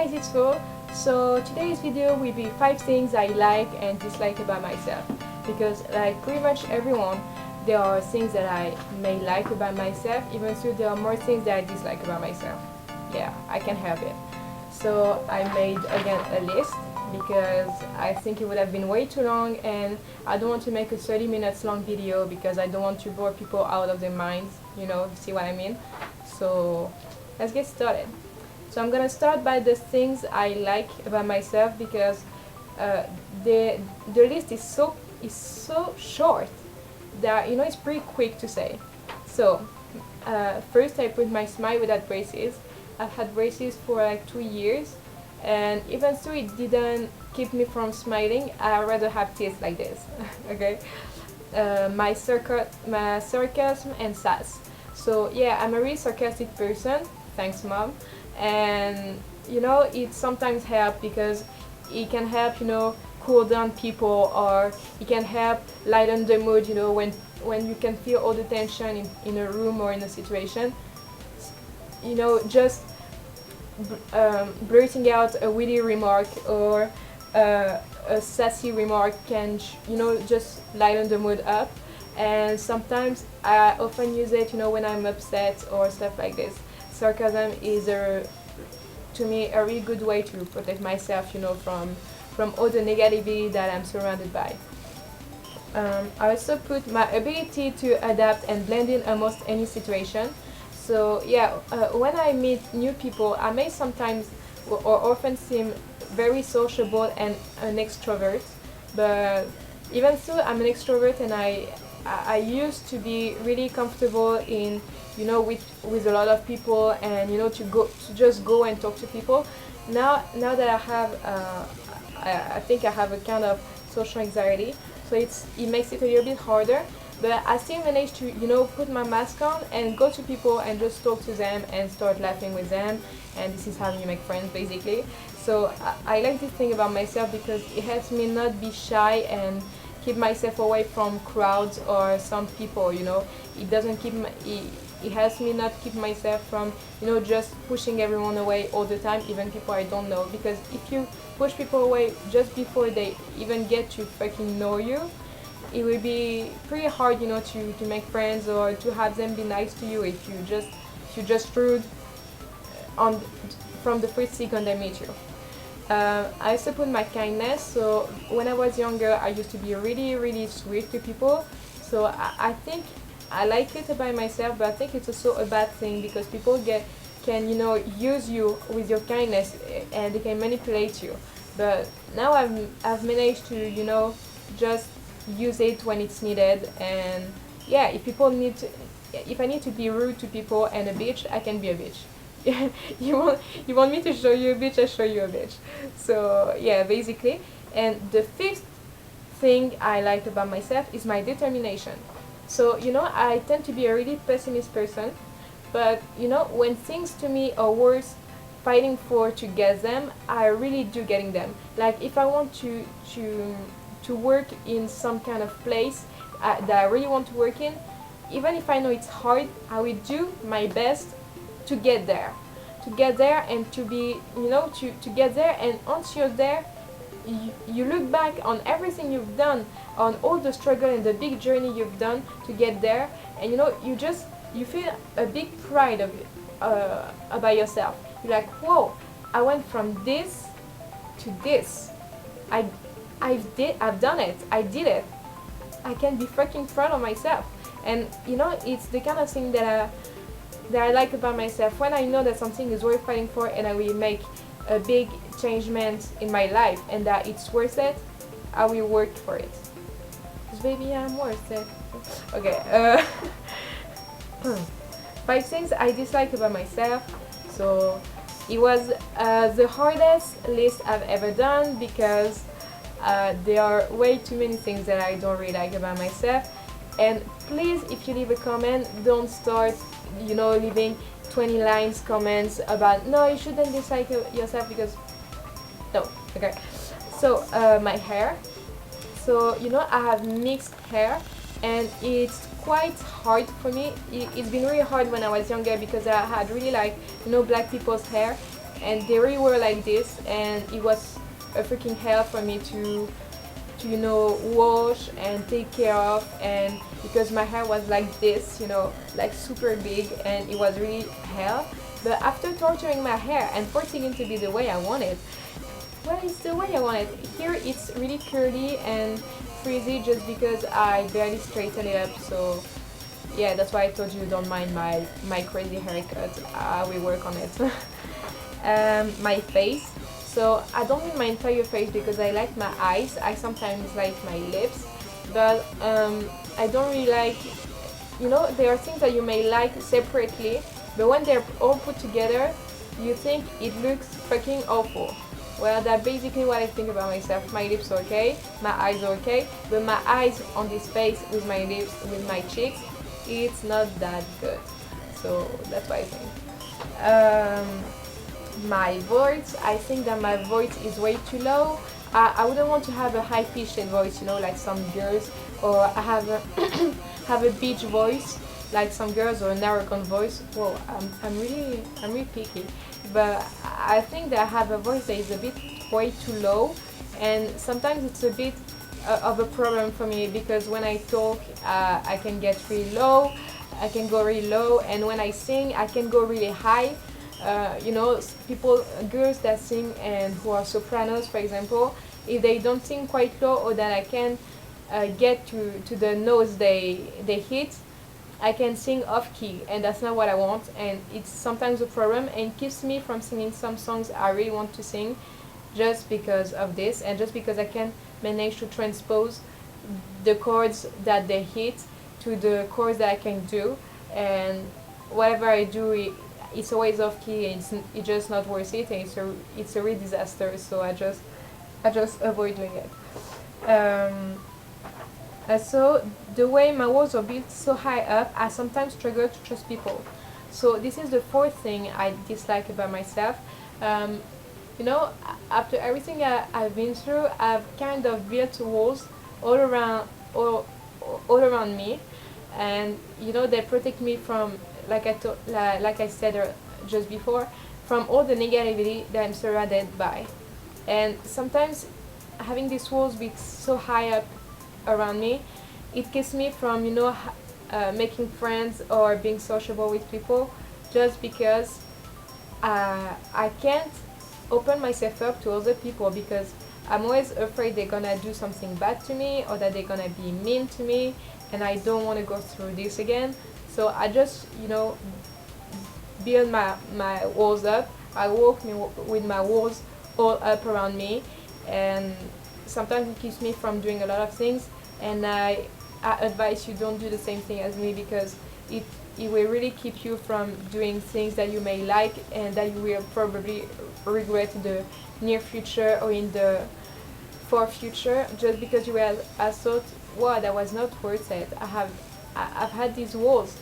guys, it's Fauve. So today's video will be 5 things I like and dislike about myself, because like pretty much everyone, there are things that I may like about myself, even though there are more things that I dislike about myself. Yeah, I can help it. So I made again a list because I think it would have been way too long, and I don't want to make a 30 minutes long video because I don't want to bore people out of their minds, see what I mean? So let's get started. So I'm gonna start by the things I like about myself, because the list is so short that it's pretty quick to say. So first I put my smile without braces. I've had braces for like 2 years, and even though it didn't keep me from smiling, I'd rather have teeth like this. Okay. My sarcasm and sass. So yeah, I'm a really sarcastic person. Thanks, mom. And it sometimes helps because it can help cool down people, or it can help lighten the mood. When you can feel all the tension in a room or in a situation. Just blurting out a witty remark or a sassy remark can just lighten the mood up. And sometimes I often use it when I'm upset or stuff like this. Sarcasm is to me a really good way to protect myself from all the negativity that I'm surrounded by. I also put my ability to adapt and blend in almost any situation. So yeah, when I meet new people, I may sometimes or often seem very sociable and an extrovert, but even so, I'm an extrovert, and I used to be really comfortable in with a lot of people, and to just go and talk to people. Now that I have I think I have a kind of social anxiety, so it makes it a little bit harder. But I still manage to put my mask on and go to people and just talk to them and start laughing with them, and this is how you make friends basically. So I like this thing about myself because it helps me not be shy and keep myself away from crowds or some people. It doesn't keep it helps me not keep myself from just pushing everyone away all the time, even people I don't know, because if you push people away just before they even get to fucking know you, it will be pretty hard to make friends or to have them be nice to you if you just rude on from the first second they meet you. I also put my kindness. So when I was younger, I used to be really sweet to people. So I think I like it about myself, but I think it's also a bad thing because people can use you with your kindness, and they can manipulate you. But now I've managed to just use it when it's needed. And yeah, if I need to be rude to people and a bitch, I can be a bitch. You want me to show you a bitch, I show you a bitch. So yeah, basically. And the fifth thing I like about myself is my determination. So I tend to be a really pessimist person, but when things to me are worth fighting for to get them, I really do getting them. Like if I want to work in some kind of place that I really want to work in, even if I know it's hard, I will do my best to get there, and to be to get there. And once you're there, you look back on everything you've done, on all the struggle and the big journey you've done to get there, and you feel a big pride of about yourself. You're like, whoa, I went from this to this. I've done it. I did it. I can be fucking proud of myself. And it's the kind of thing that I like about myself. When I know that something is worth fighting for and I will make a big changement in my life and that it's worth it, I will work for it. Because baby, I'm worth it. Okay. 5 things I dislike about myself. So it was the hardest list I've ever done, because there are way too many things that I don't really like about myself. And please, if you leave a comment, don't start leaving 20 lines comments about no, you shouldn't dislike yourself, because no. Okay. So my hair. So I have mixed hair, and it's quite hard for me. It's been really hard when I was younger because I had really black people's hair, and they really were like this, and it was a freaking hell for me to wash and take care of, and because my hair was like this, like super big, and it was really hell. But after torturing my hair and forcing it to be the way I want it, well, it's the way I want it. Here it's really curly and frizzy just because I barely straighten it up. So yeah, that's why I told you don't mind my crazy haircut. I will work on it. My face. So I don't mean my entire face because I like my eyes. I sometimes like my lips, but I don't really like. There are things that you may like separately, but when they're all put together, you think it looks fucking awful. Well, that's basically what I think about myself. My lips are okay, my eyes are okay, but my eyes on this face with my lips, with my cheeks, it's not that good. So that's what I think. My voice, I think that my voice is way too low. I wouldn't want to have a high pitched voice, like some girls, or I have a have a beach voice like some girls, or an American voice. Whoa, I'm really picky, but I think that I have a voice that is a bit way too low, and sometimes it's a bit of a problem for me because when I talk, I can get really low, I can go really low, and when I sing, I can go really high. Girls that sing and who are sopranos, for example, if they don't sing quite low or that I can get to the notes they hit, I can sing off key, and that's not what I want, and it's sometimes a problem and keeps me from singing some songs I really want to sing just because of this, and just because I can manage to transpose the chords that they hit to the chords that I can do, and whatever I do, it's always off key, and it's just not worth it, and it's a real disaster. So I just avoid doing it. So the way my walls are built so high up, I sometimes struggle to trust people. So this is the fourth thing I dislike about myself. After everything I've been through, I've kind of built walls all around me, and they protect me from, like I said just before, from all the negativity that I'm surrounded by. And sometimes having these walls be so high up around me, it keeps me from making friends or being sociable with people, just because I can't open myself up to other people, because I'm always afraid they're gonna do something bad to me or that they're gonna be mean to me, and I don't want to go through this again. So I just build my walls up. I walk with my walls all up around me, and sometimes it keeps me from doing a lot of things, and I advise you don't do the same thing as me, because it will really keep you from doing things that you may like and that you will probably regret in the near future or in the far future, just because you will have thought, wow, that was not worth it. I've had these walls,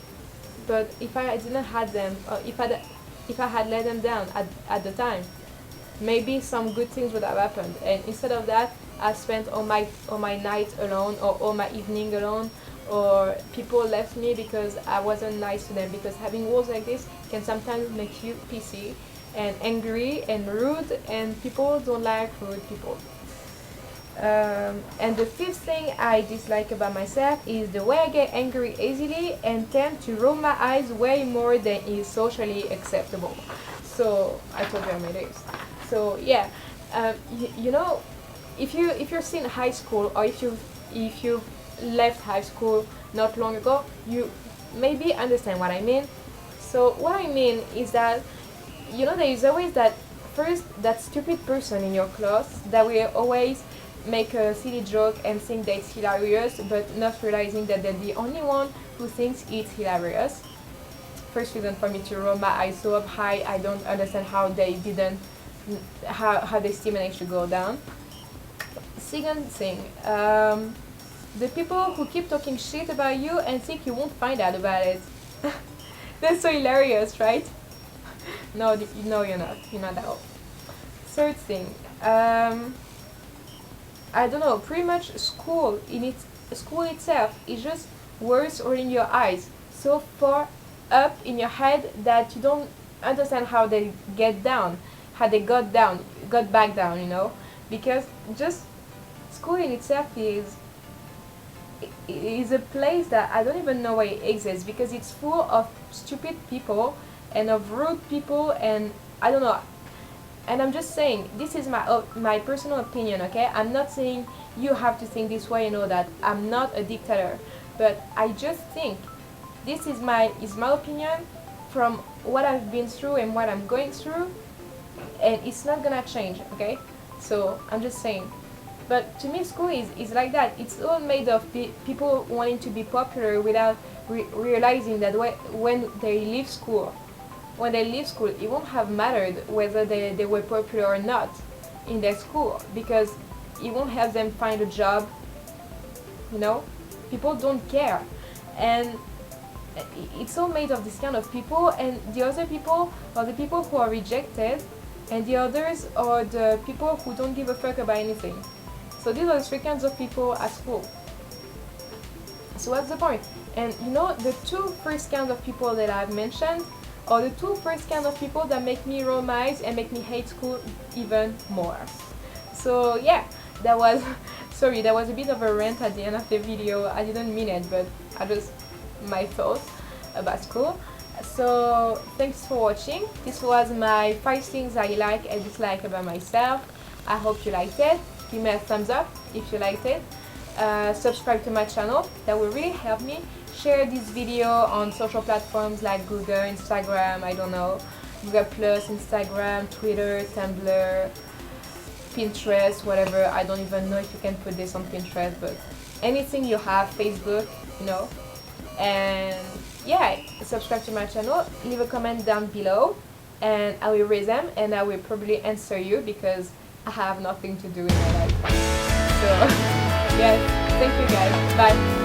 but if I didn't have them, or if I had let them down at the time, maybe some good things would have happened. And instead of that, I spent all my night alone, or all my evening alone, or people left me because I wasn't nice to them. Because having walls like this can sometimes make you pissy and angry and rude, and people don't like rude people. And the fifth thing I dislike about myself is the way I get angry easily and tend to roll my eyes way more than is socially acceptable. So I told you I made this. So yeah, if you're still in high school, or if you left high school not long ago, you maybe understand what I mean. So what I mean is that there is always that stupid person in your class that will always make a silly joke and think that it's hilarious, but not realizing that they're the only one who thinks it's hilarious. First reason for me to roll my eyes so up high, I don't understand how they still managed to go down. Second thing, the people who keep talking shit about you and think you won't find out about it. That's so hilarious, right? No, you're not. You're not at all. Third thing, I don't know. Pretty much school itself is just words rolling your eyes so far up in your head that you don't understand how they get down. how they got back down, you know, because just school in itself is a place that I don't even know why it exists, because it's full of stupid people and of rude people, and I don't know. And I'm just saying, this is my personal opinion, okay? I'm not saying you have to think this way and all that. I'm not a dictator, but I just think this is my opinion from what I've been through and what I'm going through, and it's not gonna change, okay? So I'm just saying. But to me, school is like that. It's all made of people wanting to be popular without realizing that when they leave school, it won't have mattered whether they were popular or not in their school, because it won't help them find a job, you know? People don't care. And it's all made of this kind of people, and the other people are the people who are rejected, and the others are the people who don't give a fuck about anything. So these are the three kinds of people at school. So what's the point? And you know, the two first kinds of people that I've mentioned are the two first kinds of people that make me roll my eyes and make me hate school even more. So yeah, that was sorry, that was a bit of a rant at the end of the video. I didn't mean it, but I just my thoughts about school. So thanks for watching. This was my 5 things I like and dislike about myself. I hope you liked it. Give me a thumbs up if you liked it. Subscribe to my channel, that will really help me. Share this video on social platforms like Google, Instagram, I don't know, Google Plus, Instagram, Twitter, Tumblr, Pinterest, whatever. I don't even know if you can put this on Pinterest, but anything you have, Facebook, you know. And yeah, subscribe to my channel, leave a comment down below, and I will read them, and I will probably answer you because I have nothing to do in my life. So yes, thank you guys, bye.